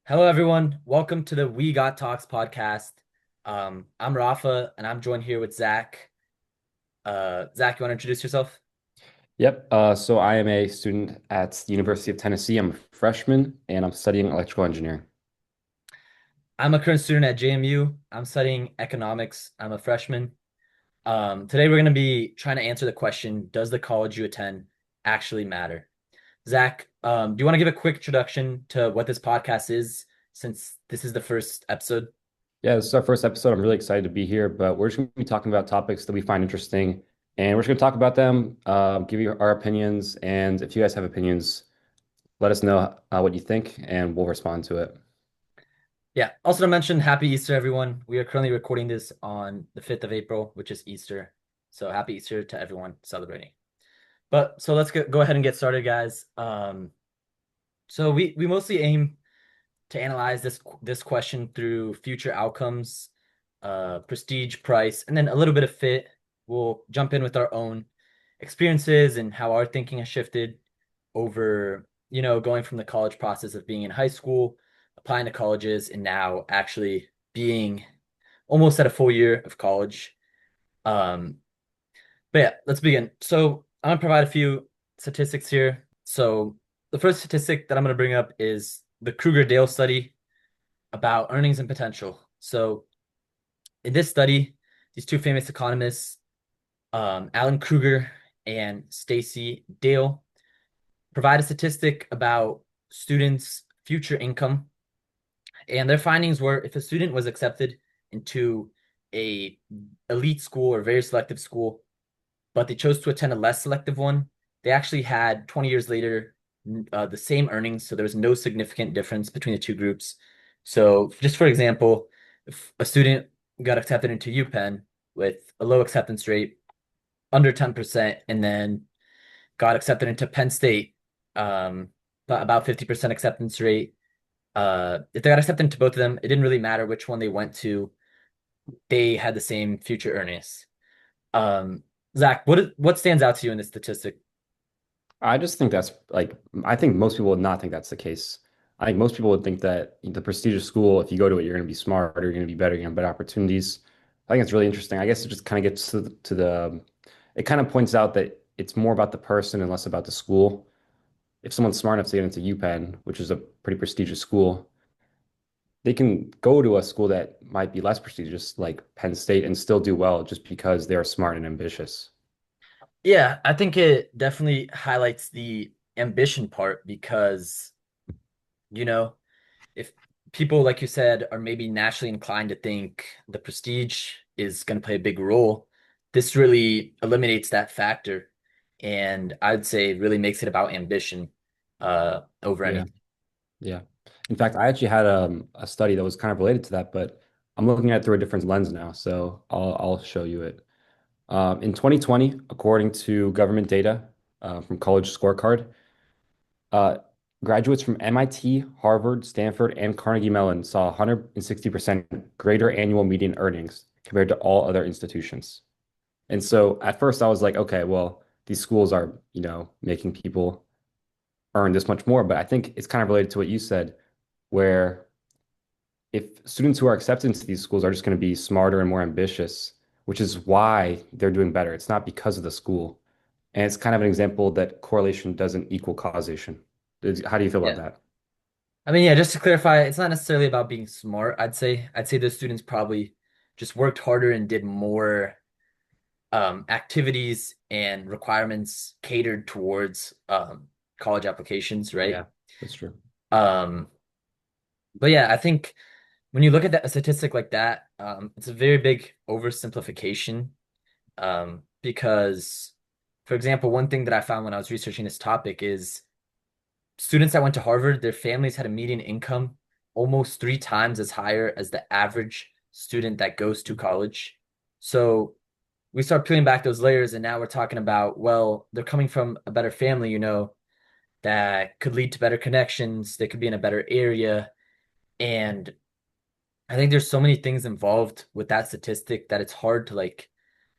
Hello, everyone. Welcome to the We Got Talks podcast. I'm Rafa, and I'm joined here with Zach. Zach, you want to introduce yourself? Yep. So I am a student at the University of Tennessee. I'm a freshman and I'm studying electrical engineering. I'm a current student at JMU. I'm studying economics. I'm a freshman. Today, we're going to be trying to answer the question, does the college you attend actually matter? Zach, do you want to give a quick introduction to what this podcast is, since this is the first episode? Yeah, this is our first episode. I'm really excited to be here, but we're just going to be talking about topics that we find interesting and we're just going to talk about them, give you our opinions. And if you guys have opinions, let us know what you think and we'll respond to it. Yeah. Also to mention, happy Easter, everyone. We are currently recording this on the 5th of April, which is Easter. So happy Easter to everyone celebrating. But so let's go ahead and get started, guys. So we mostly aim to analyze this question through future outcomes, prestige, price, and then a little bit of fit. We'll jump in with our own experiences and how our thinking has shifted over, going from the college process of being in high school, applying to colleges, and now actually being almost at a full year of college. Um, but yeah, let's begin. So I'm gonna provide a few statistics here. So the first statistic that I'm gonna bring up is the Kruger-Dale study about earnings and potential. So in this study, these two famous economists, Alan Kruger and Stacy Dale, provide a statistic about students' future income. And their findings were if a student was accepted into a elite school or very selective school, but they chose to attend a less selective one, they actually had 20 years later the same earnings. So there was no significant difference between the two groups. So just for example, if a student got accepted into UPenn with a low acceptance rate, under 10%, and then got accepted into Penn State, um, about 50% acceptance rate. If they got accepted into both of them, it didn't really matter which one they went to. They had the same future earnings. Um, Zach, what stands out to you in this statistic? I just think I think most people would not think that's the case. I think most people would think that the prestigious school, if you go to it, you're going to be smarter, you're going to be better, you're going to have better opportunities. I think it's really interesting. I guess it just kind of gets it kind of points out that it's more about the person and less about the school. If someone's smart enough to get into UPenn, which is a pretty prestigious school, they can go to a school that might be less prestigious, like Penn State, and still do well just because they are smart and ambitious. Yeah, I think it definitely highlights the ambition part because, you know, if people, like you said, are maybe naturally inclined to think the prestige is going to play a big role, this really eliminates that factor. And I'd say really makes it about ambition over Yeah. anything. Yeah. In fact, I actually had a study that was kind of related to that, but I'm looking at it through a different lens now, so I'll show you it. In 2020, according to government data from College Scorecard, uh, graduates from MIT, Harvard, Stanford, and Carnegie Mellon saw 160% greater annual median earnings compared to all other institutions. And so at first I was like, okay, well, these schools are, making people earn this much more, but I think it's kind of related to what you said, where if students who are accepted into these schools are just going to be smarter and more ambitious, which is why they're doing better. It's not because of the school. And it's kind of an example that correlation doesn't equal causation. How do you feel about Yeah. that? I mean, yeah, just to clarify, it's not necessarily about being smart. I'd say those students probably just worked harder and did more activities and requirements catered towards college applications, right? Yeah, that's true. Um, but yeah, I think when you look at a statistic like that, it's a very big oversimplification because, for example, one thing that I found when I was researching this topic is students that went to Harvard, their families had a median income almost three times as higher as the average student that goes to college. So we start peeling back those layers, and now we're talking about, well, they're coming from a better family, that could lead to better connections. They could be in a better area. And I think there's so many things involved with that statistic that it's hard to like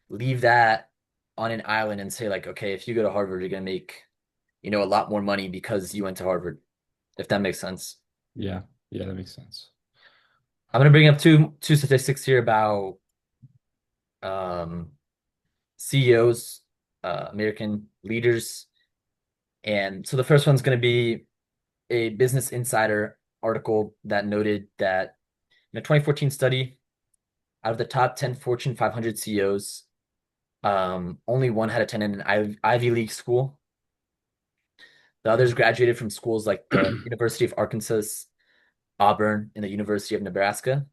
leave that on an island and say, like, okay, if you go to Harvard, you're gonna make, a lot more money because you went to Harvard, if that makes sense. Yeah. Yeah, that makes sense. I'm gonna bring up two statistics here about um, CEOs, American leaders, and so the first one's gonna be a Business Insider article that noted that in a 2014 study, out of the top 10 Fortune 500 CEOs, only one had attended an Ivy League school. The others graduated from schools like the University of Arkansas, Auburn, and the University of Nebraska.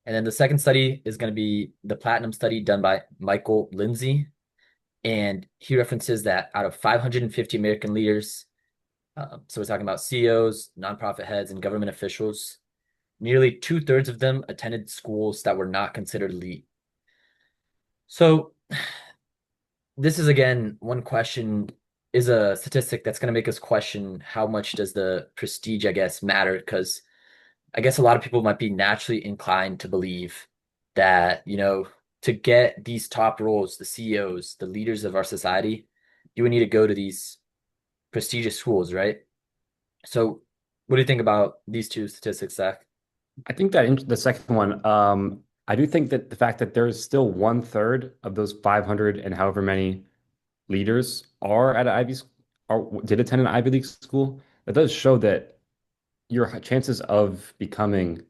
And then the second study is going to be the Platinum study done by Michael Lindsay. And he references that out of 550 American leaders, so we're talking about CEOs, nonprofit heads, and government officials, nearly two-thirds of them attended schools that were not considered elite. So this is again one question is a statistic that's going to make us question how much does the prestige, I guess, matter? Because I guess a lot of people might be naturally inclined to believe that, to get these top roles, the CEOs, the leaders of our society, you would need to go to these prestigious schools, right? So, what do you think about these two statistics, Zach? I think that the second one, I do think that the fact that there's still one third of those 500 and however many leaders are at or did attend an Ivy League school, that does show that your chances of becoming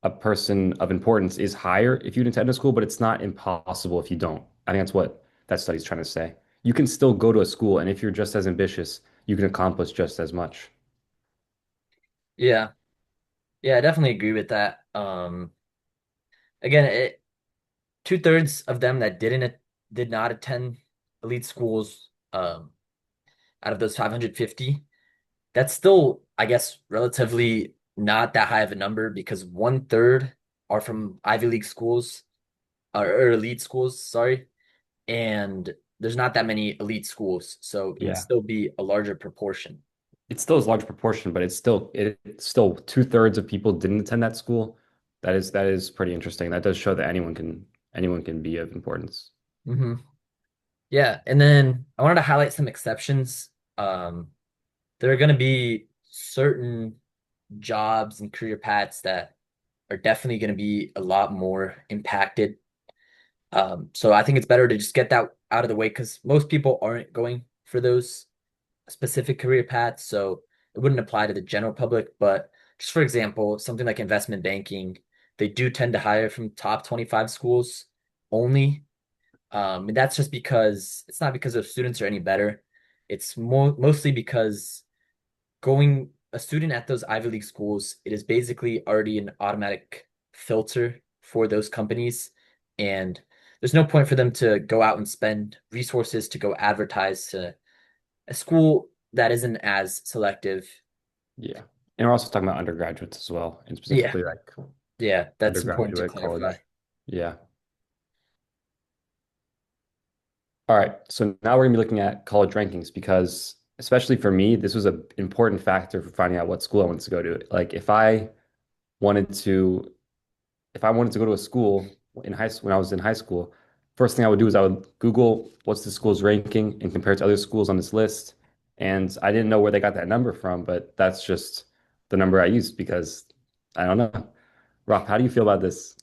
a person of importance is higher if you attend a school, but it's not impossible if you don't. I think that's what that study's trying to say. You can still go to a school, and if you're just as ambitious, you can accomplish just as much. Yeah, yeah, I definitely agree with that. Again, two-thirds of them that did not attend elite schools, out of those 550, that's still, I guess, relatively not that high of a number because one-third are from Ivy League schools or elite schools, sorry, and there's not that many elite schools, so it would Yeah. still be a larger proportion. It still is a large proportion, but it's still two-thirds of people didn't attend that school. That is pretty interesting. That does show that anyone can be of importance. Hmm. Yeah, and then I wanted to highlight some exceptions. Um, there are going to be certain jobs and career paths that are definitely going to be a lot more impacted. So I think it's better to just get that out of the way because most people aren't going for those specific career paths. So it wouldn't apply to the general public. But just for example, something like investment banking, they do tend to hire from top 25 schools only. And that's just because it's not because the students are any better. It's mostly because going a student at those Ivy League schools, it is basically already an automatic filter for those companies. And there's no point for them to go out and spend resources to go advertise to a school that isn't as selective. Yeah. And we're also talking about undergraduates as well, and Yeah, specifically like yeah, that's important to undergraduate clarify. college. Yeah. All right. So now we're gonna be looking at college rankings because especially for me, this was an important factor for finding out what school I wanted to go to. Like wanted to if I wanted to go to a school in high school when I was in high school, first thing I would do is I would Google what's the school's ranking and compare it to other schools on this list. And I didn't know where they got that number from, but that's just the number I used because I don't know. Rob, how do you feel about this?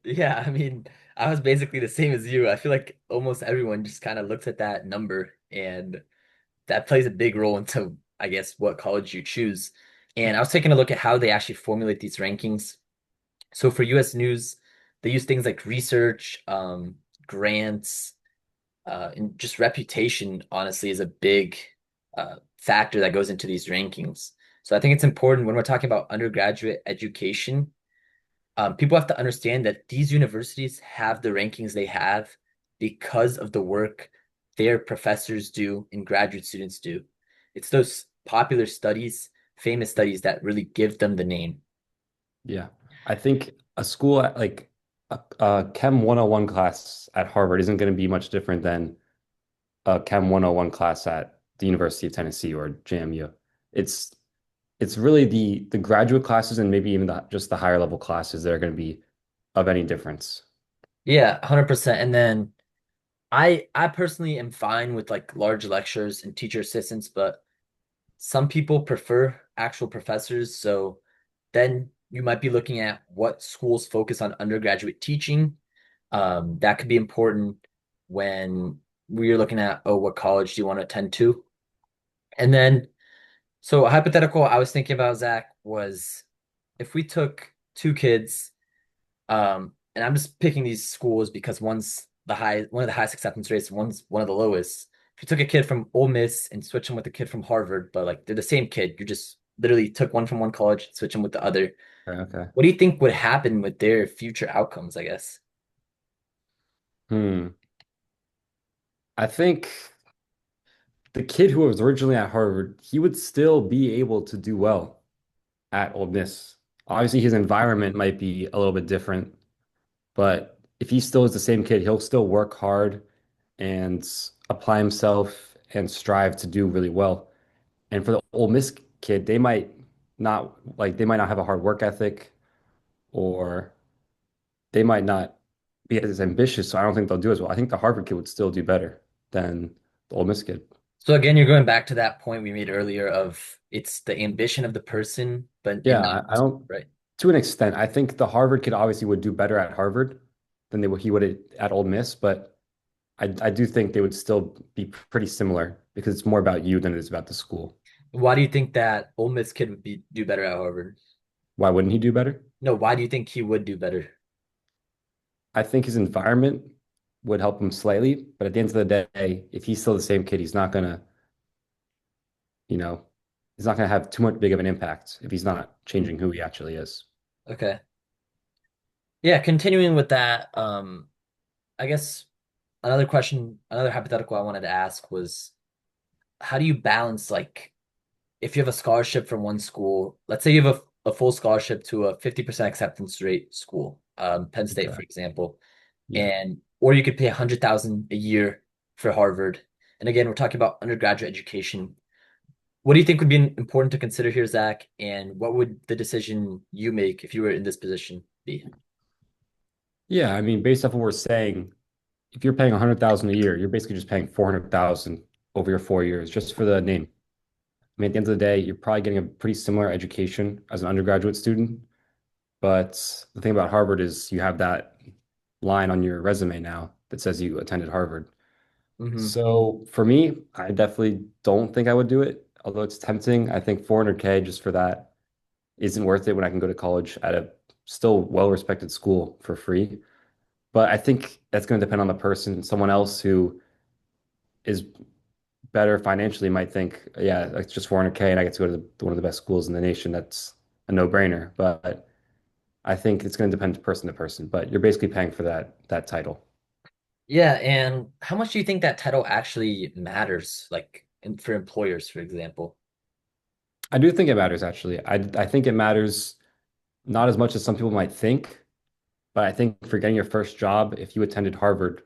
Yeah, I mean, I was basically the same as you. I feel like almost everyone just kind of looks at that number and that plays a big role into, I guess, what college you choose. And I was taking a look at how they actually formulate these rankings. So for US News, they use things like research, grants, and just reputation, honestly, is a big factor that goes into these rankings. So I think it's important when we're talking about undergraduate education, people have to understand that these universities have the rankings they have because of the work their professors do and graduate students do. It's those popular studies, famous studies that really give them the name. Yeah. I think a school like a Chem 101 class at Harvard isn't going to be much different than a Chem 101 class at the University of Tennessee or JMU. It's it's really the graduate classes and maybe even just the higher level classes that are going to be of any difference. Yeah, 100%. And then I personally am fine with like large lectures and teacher assistants, but some people prefer actual professors, so then you might be looking at what schools focus on undergraduate teaching. That could be important when we're looking at, oh, what college do you want to attend to? And then, so a hypothetical I was thinking about, Zach, was if we took two kids, and I'm just picking these schools because one of the highest acceptance rates, one's one of the lowest. If you took a kid from Ole Miss and switch them with a kid from Harvard, but like they're the same kid, you just literally took one from one college, switch them with the other. Okay. What do you think would happen with their future outcomes, I guess? Hmm. I think the kid who was originally at Harvard, he would still be able to do well at Ole Miss. Obviously, his environment might be a little bit different, but if he still is the same kid, he'll still work hard and apply himself and strive to do really well. And for the Ole Miss kid, they might not have a hard work ethic, or they might not be as ambitious. So I don't think they'll do as well. I think the Harvard kid would still do better than the Ole Miss kid. So again, you're going back to that point we made earlier of it's the ambition of the person, but and Yeah, not I don't, right. to an extent. I think the Harvard kid obviously would do better at Harvard than he would at Ole Miss, but I do think they would still be pretty similar because it's more about you than it is about the school. Why do you think that Ole Miss kid would be do better at Harvard? Why wouldn't he do better? No, why do you think he would do better? I think his environment would help him slightly, but at the end of the day, if he's still the same kid, you know, he's not gonna have too much big of an impact if he's not changing who he actually is. Okay. Yeah, continuing with that, I guess another question, another hypothetical I wanted to ask was how do you balance like if you have a scholarship from one school, let's say you have a full scholarship to a 50% acceptance rate school, Penn State, Okay. for example, Yeah. and or you could pay 100,000 a year for Harvard. And again, we're talking about undergraduate education. What do you think would be important to consider here, Zach? And what would the decision you make if you were in this position be? Yeah, I mean, based off what we're saying, if you're paying 100,000 a year, you're basically just paying 400,000 over your 4 years just for the name. I mean, at the end of the day, you're probably getting a pretty similar education as an undergraduate student. But the thing about Harvard is you have that line on your resume now that says you attended Harvard. Hmm. So for me, I definitely don't think I would do it. Although it's tempting, I think 400K just for that isn't worth it when I can go to college at a still well-respected school for free. But I think that's going to depend on the person. Someone else who is better financially might think, yeah, it's just 400K and I get to go to one of the best schools in the nation. That's a no-brainer. But I think it's going to depend person to person. But you're basically paying for that title. Yeah, and how much do you think that title actually matters, like for employers, for example? I do think it matters actually. I think it matters not as much as some people might think, but I think for getting your first job, if you attended Harvard,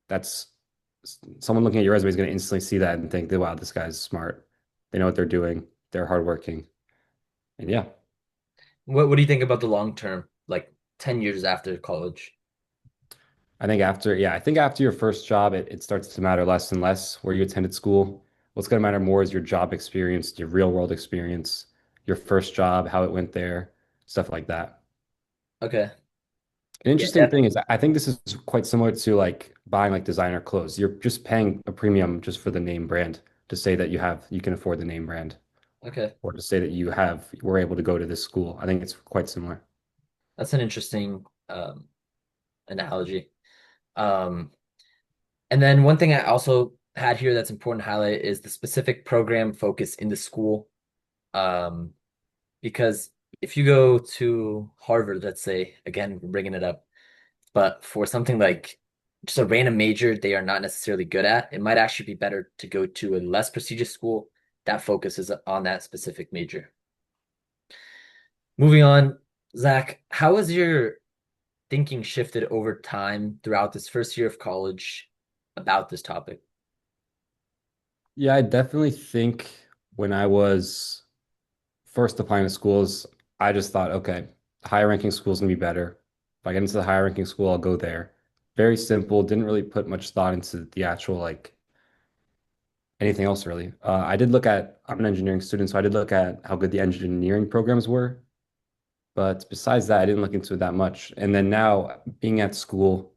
that's someone looking at your resume is going to instantly see that and think, wow, this guy's smart. They know what they're doing. They're hardworking. And yeah, What do you think about the long term, like 10 years after college? I think after your first job, it starts to matter less and less where you attended school. What's going to matter more is your job experience, your real world experience, your first job, how it went there, stuff like that. Okay. An Yeah, interesting thing is I think this is quite similar to like buying like designer clothes. You're just paying a premium just for the name brand to say that you can afford the name brand okay. or to say that we're able to go to this school. I think it's quite similar. That's an interesting analogy. Um, and then one thing I also had here that's important to highlight is the specific program focus in the school. Um, because if you go to Harvard, let's say, again, we're bringing it up, but for something like just a random major they are not necessarily good at, it might actually be better to go to a less prestigious school that focuses on that specific major. Moving on, Zach, how has your thinking shifted over time throughout this first year of college about this topic? Yeah, I definitely think when I was first applying to schools, I just thought, okay, higher ranking school is gonna be better. If I get into the higher ranking school, I'll go there. Very simple, didn't really put much thought into the actual like anything else really. I did look at, I'm an engineering student, so I did look at how good the engineering programs were. But besides that, I didn't look into it that much. And then now being at school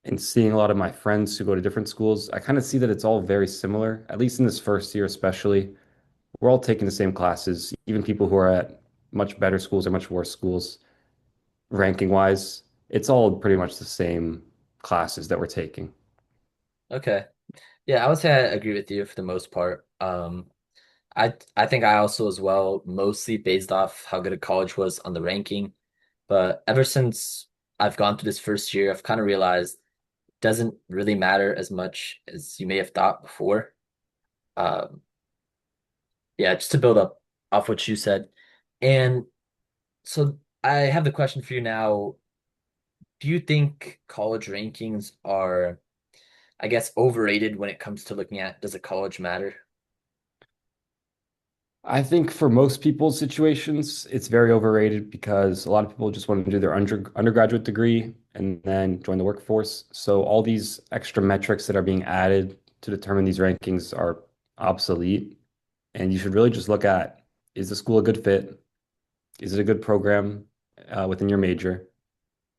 and seeing a lot of my friends who go to different schools, I kind of see that it's all very similar, at least in this first year, especially. We're all taking the same classes, even people who are at much better schools or much worse schools, ranking wise. It's all pretty much the same classes that we're taking. Okay. Yeah, I would say I agree with you for the most part. I think I also as well mostly based off how good a college was on the ranking. But ever since I've gone through this first year, I've kind of realized it doesn't really matter as much as you may have thought before. Um, yeah, just to build up off what you said. And so I have the question for you now. Do you think college rankings are, I guess, overrated when it comes to looking at does a college matter? I think for most people's situations, it's very overrated because a lot of people just want to do their undergraduate degree and then join the workforce. So all these extra metrics that are being added to determine these rankings are obsolete. And you should really just look at, is the school a good fit? Is it a good program within your major?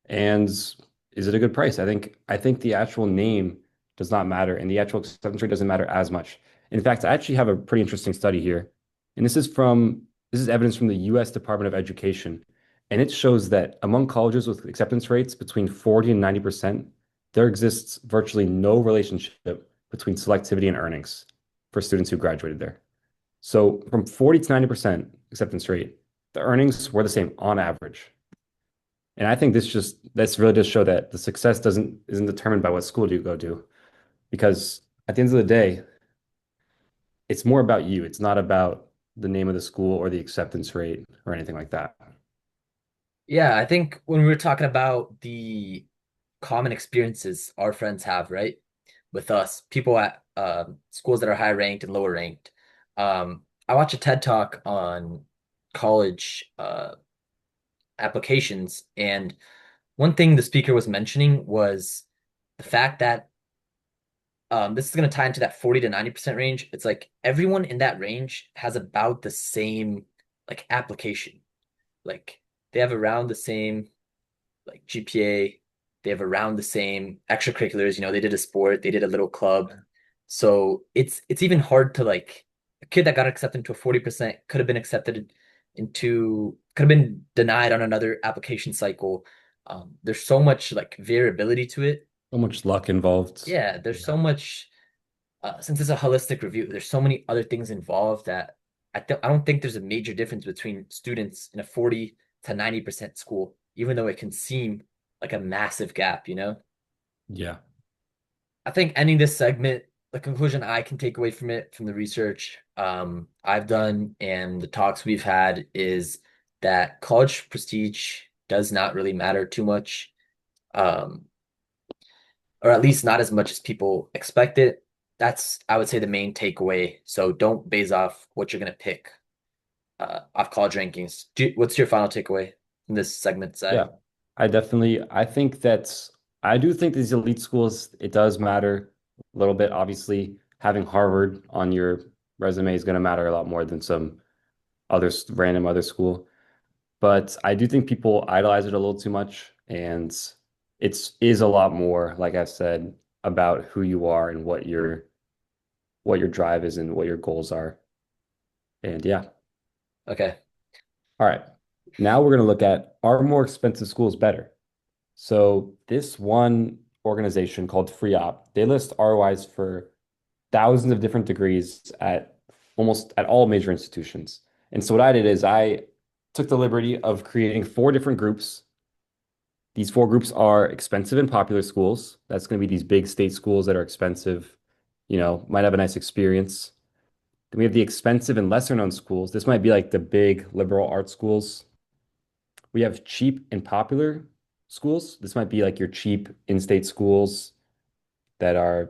And is it a good price? I think the actual name does not matter, and the actual acceptance rate doesn't matter as much. In fact, I actually have a pretty interesting study here, and this is evidence from the U.S. Department of Education, and it shows that among colleges with acceptance rates between 40 and 90%, there exists virtually no relationship between selectivity and earnings for students who graduated there. So from 40 to 90% acceptance rate, the earnings were the same on average. And I think this really does show that the success isn't determined by what school do you go to, because at the end of the day, it's more about you. It's not about the name of the school or the acceptance rate or anything like that. Yeah, I think when we were talking about the common experiences our friends have, right? With us, people at schools that are high ranked and lower ranked. I watched a TED talk on college applications, and one thing the speaker was mentioning was the fact that this is going to tie into that 40 to 90% range. It's like everyone in that range has about the same like application. Like they have around the same like GPA. They have around the same extracurriculars. They did a sport, they did a little club. So it's even hard to like a kid that got accepted into a 40% could have been accepted into could have been denied on another application cycle. There's so much like variability to it. So much luck involved. Yeah, there's Yeah. so much since it's a holistic review, there's so many other things involved that I don't think there's a major difference between students in a 40 to 90% school, even though it can seem like a massive gap. Yeah. I think ending this segment, the conclusion I can take away from it, from the research I've done and the talks we've had, is that college prestige does not really matter too much. Um, or at least not as much as people expect it. That's, I would say, the main takeaway. So don't base off what you're going to pick off college rankings. What's your final takeaway from this segment, Zach? Yeah. I do think these elite schools, it does matter a little bit. Obviously, having Harvard on your resume is going to matter a lot more than some random other school. But I do think people idolize it a little too much, and it's is a lot more, like I said, about who you are and what your drive is and what your goals are. And yeah. Okay. All right. Now we're going to look at, are more expensive schools better? So this one organization called FreeOp, they list ROIs for thousands of different degrees at almost at all major institutions. And so what I did is I took the liberty of creating four different groups. These four groups are expensive and popular schools. That's going to be these big state schools that are expensive, might have a nice experience. Then we have the expensive and lesser known schools. This might be like the big liberal arts schools. We have cheap and popular schools. This might be like your cheap in-state schools that are,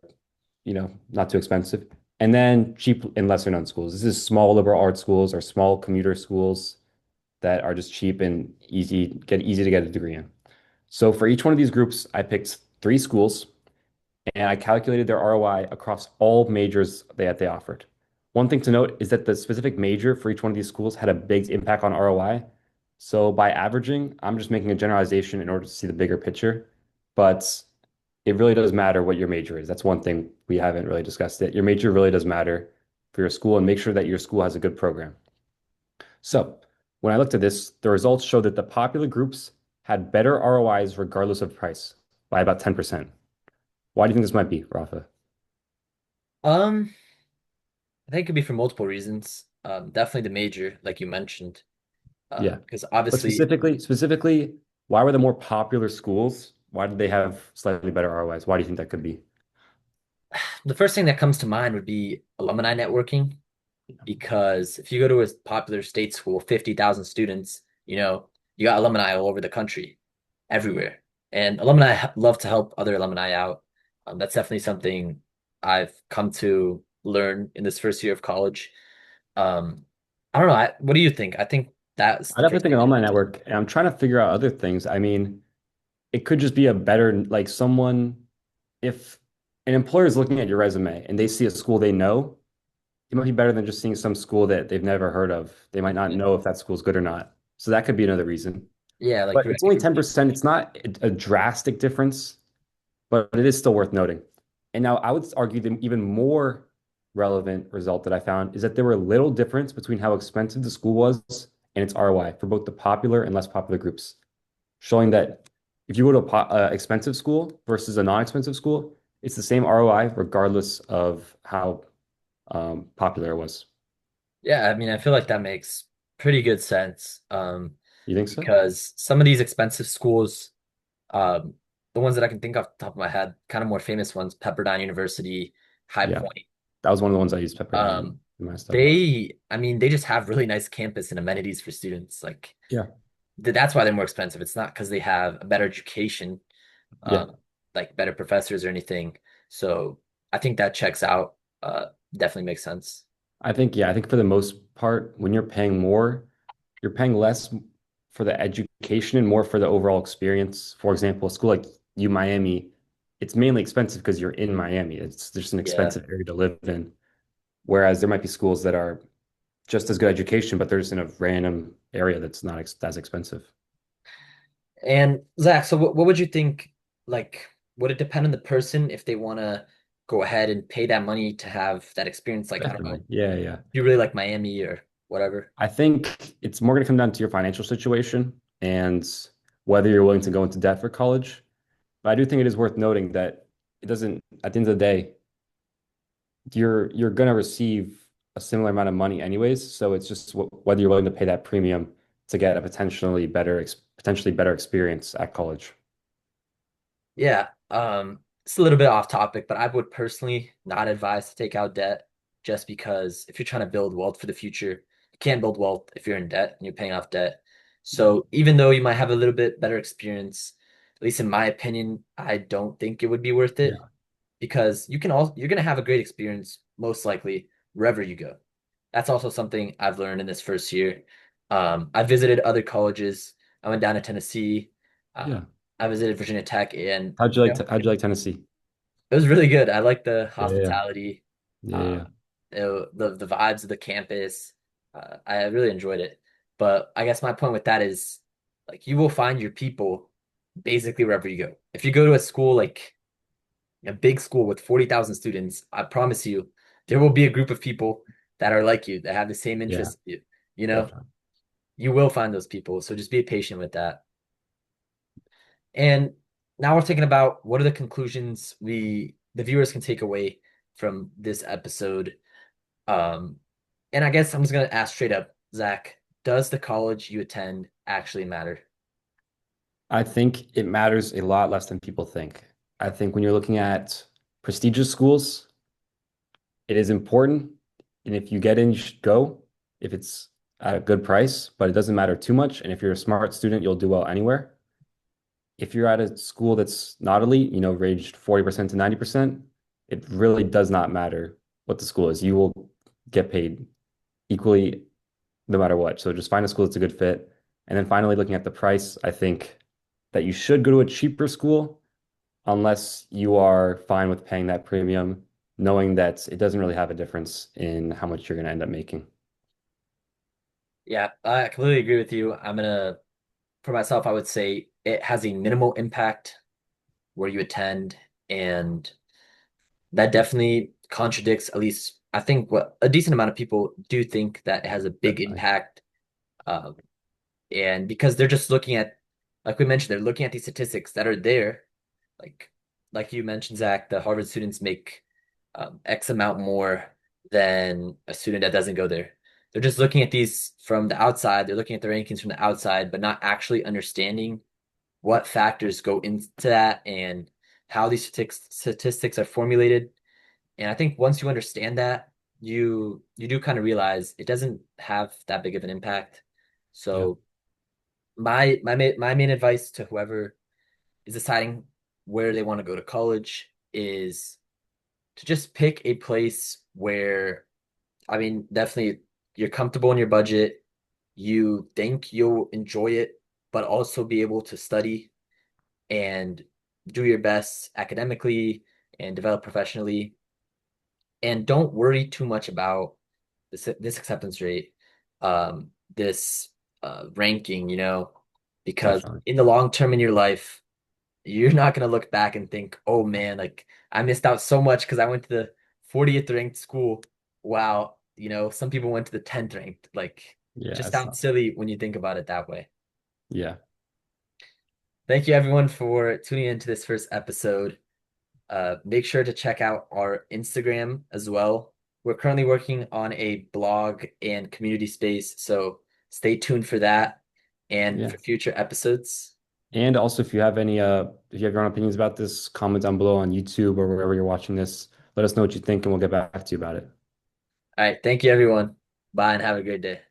not too expensive. And then cheap and lesser known schools. This is small liberal arts schools or small commuter schools that are just cheap and easy to get a degree in. So for each one of these groups, I picked three schools and I calculated their ROI across all majors that they offered. One thing to note is that the specific major for each one of these schools had a big impact on ROI. So by averaging, I'm just making a generalization in order to see the bigger picture. But it really does matter what your major is. That's one thing we haven't really discussed yet. Your major really does matter for your school, and make sure that your school has a good program. So when I looked at this, the results show that the popular groups had better ROIs regardless of price by about 10%. Why do you think this might be, Rafa? Um, I think it could be for multiple reasons. Definitely the major, like you mentioned, Yeah. because But obviously specifically, why were the more popular schools? Why did they have slightly better ROIs? Why do you think that could be? the first thing that comes to mind would be alumni networking. Because if you go to a popular state school, 50,000 students, you got alumni all over the country, everywhere. And alumni love to help other alumni out. That's definitely something I've come to learn in this first year of college. Um, I don't know. What do you think? I think that's I the definitely first think thing an that alumni comes to mind. network, and I'm trying to figure out other things. I mean, it could just be a better, like someone, if an employer is looking at your resume and they see a school they know, it might be better than just seeing some school that they've never heard of. They might not know if that school's good or not. So that could be another reason. Yeah, like But it's only reputation. 10%. It's not a drastic difference, but it is still worth noting. And now I would argue the even more relevant result that I found is that there were little difference between how expensive the school was and its ROI for both the popular and less popular groups, showing that if you go to a expensive school versus a non-expensive school, it's the same ROI regardless of how popular it was. Yeah, I mean, I feel like that makes pretty good sense. You think so? Because some of these expensive schools, Um, the ones that I can think off the top of my head, kind of more famous ones, Pepperdine University, High Yeah, Point. that was one of the ones I used Pepperdine Um, in my study. I mean, they just have really nice campus and amenities for students. Like Yeah, that's why they're more expensive. It's not because they have a better education, yeah. um, like better professors or anything. So I think that checks out. Definitely makes sense. I think for the most part, when you're paying more, you're paying less for the education and more for the overall experience. For example, a school like U Miami, it's mainly expensive because you're in Miami. It's just an Yeah. expensive area to live in. Whereas there might be schools that are just as good education, but they're just in a random area that's not ex as expensive. And Zach, so what would you think? Like, would it depend on the person if they want to go ahead and pay that money to have that experience? Like, I don't know, Definitely. Yeah, yeah. you really like Miami or whatever. I think it's more going to come down to your financial situation and whether you're willing to go into debt for college. But I do think it is worth noting that it doesn't, at the end of the day, you're going to receive a similar amount of money anyways. So it's just whether you're willing to pay that premium to get a potentially better experience at college. Yeah. It's a little bit off topic, but I would personally not advise to take out debt just because if you're trying to build wealth for the future, you can't build wealth if you're in debt and you're paying off debt. So even though you might have a little bit better experience, at least in my opinion, I don't think it would be worth it Yeah. because you're gonna have a great experience most likely wherever you go. That's also something I've learned in this first year. I visited other colleges. I went down to Tennessee. Uh, Yeah. I visited Virginia Tech, and How'd you like Tennessee? it was really good. I like the Yeah, yeah. hospitality, Yeah, uh, yeah. the vibes of the campus. I really enjoyed it. But I guess my point with that is, like, you will find your people basically wherever you go. If you go to a school like a big school with 40,000 students, I promise you, there will be a group of people that are like you, that have the same Yeah, interests as you. You know, definitely. you will find those people. So just be patient with that. And now we're thinking about what are the conclusions the viewers can take away from this episode. Um, and I guess I'm just gonna ask straight up, Zach, does the college you attend actually matter? I think it matters a lot less than people think. I think when you're looking at prestigious schools, it is important. And if you get in, you should go if it's at a good price, but it doesn't matter too much. And if you're a smart student, you'll do well anywhere. If you're at a school that's not elite, ranged 40% to 90%, it really does not matter what the school is. You will get paid equally no matter what. So just find a school that's a good fit. And then finally, looking at the price, I think that you should go to a cheaper school, unless you are fine with paying that premium, knowing that it doesn't really have a difference in how much you're going to end up making. Yeah, I completely agree with you. For myself, I would say it has a minimal impact where you attend, and that definitely contradicts, at least I think, what a decent amount of people do think that it has a big Definitely. impact. Um, and because they're just looking at, like we mentioned, they're looking at these statistics that are there, like like you mentioned, Zach, the Harvard students make X amount more than a student that doesn't go there. They're just looking at these from the outside. They're looking at the rankings from the outside, but not actually understanding what factors go into that and how these statistics are formulated. And I think once you understand that, you do kind of realize it doesn't have that big of an impact. Yeah. So my main advice to whoever is deciding where they want to go to college is to just pick a place where, I mean, definitely you're comfortable in your budget, you think you'll enjoy it, but also be able to study and do your best academically and develop professionally. And don't worry too much about this acceptance rate, this ranking, because Definitely. in the long term in your life, you're not gonna look back and think, oh man, like I missed out so much because I went to the 40th ranked school. Wow, some people went to the 10th ranked. Like it Yeah. just It's sounds not, silly when you think about it that way. yeah. Thank you everyone for tuning into this first episode. Make sure to check out our Instagram as well. We're currently working on a blog and community space, so stay tuned for that and Yeah. for future episodes. And also, if you have your own opinions about this, comment down below on YouTube or wherever you're watching this. Let us know what you think, and we'll get back to you about it. All right, thank you everyone. Bye and have a great day.